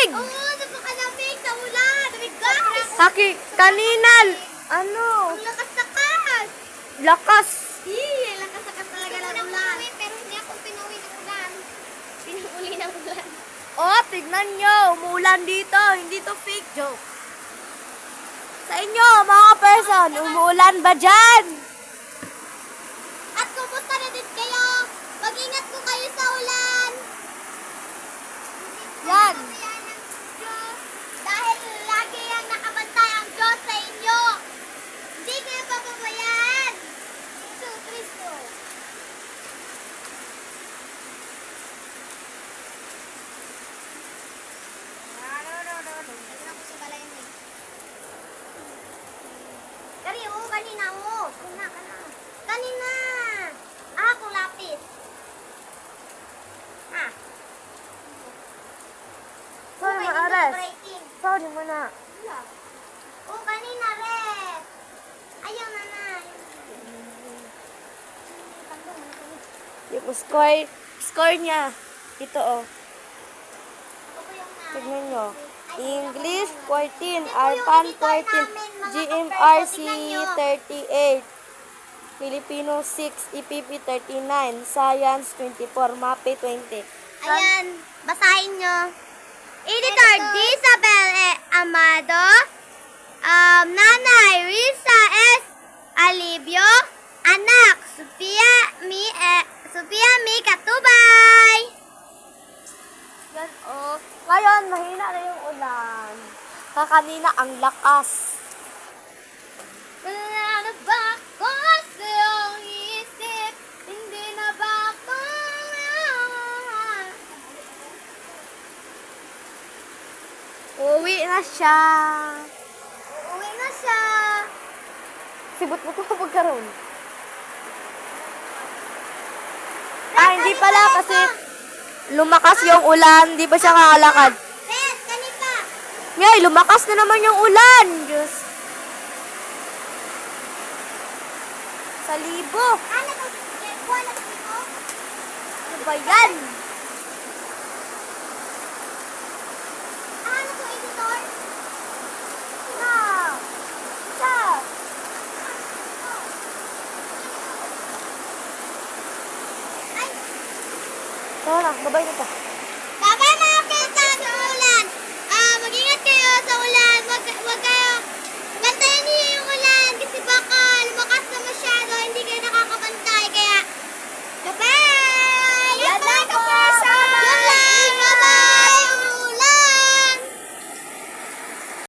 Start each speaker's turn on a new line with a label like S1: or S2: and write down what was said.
S1: lamig!
S2: Oo, napakalamig sa ulan. Bigas.
S1: Kanina, ano?
S2: Ang lakas-lakas.
S1: Lakas.
S2: Lakas-lakas talaga ng ulan. Pero hindi ako pinuwi ng ulan. Pinuuli ng ulan.
S1: Oh, tignan nyo. Umuulan dito. Hindi to fake joke. Sa inyo, mga person, umuulan ba dyan?
S2: At kumusta na din kayo? Mag-ingat po kayo sa ulan.
S1: Yan.
S2: Dahil lagi yang nakabantay ang Diyos sa inyo. Hindi kayo papabayaan. So, Kristo. Kanina. Ako lapis. Ha?
S1: Sorry,
S2: May
S1: maares.
S2: breaking.
S1: Sorry mo na.
S2: Oh, kanina rin. Ayaw na na.
S1: Yung score niya. Ito oh. Tignan nyo. English 14, Arpan 14, GMRC 38, Filipino 6, EPP 39, Science 24, MAPE 20.
S2: Ayan, basahin nyo. Editor Isabel Amado, Nanay Risa S. Alibio, Anak Sophia Mi Katubay.
S1: Yan oh. Ngayon, mahina na yung ulan. Kanina, ang lakas.
S2: Wala na ba ako sa iyong isip? Hindi na ba ako
S1: Uwi na siya.
S2: uuwi na siya?
S1: Sibot mo ito pagkaroon. Hindi pala kasi lumakas yung ulan. Di ba siya kakalakad?
S2: Red, kanina.
S1: Ngay, lumakas na naman yung ulan. Diyos. Sa libo.
S2: Ano to? Buwan na dito?
S1: Ano ba yan?
S2: Ano to, editor?
S1: Na. Siya.
S2: Ay,
S1: Tara na, babay na to.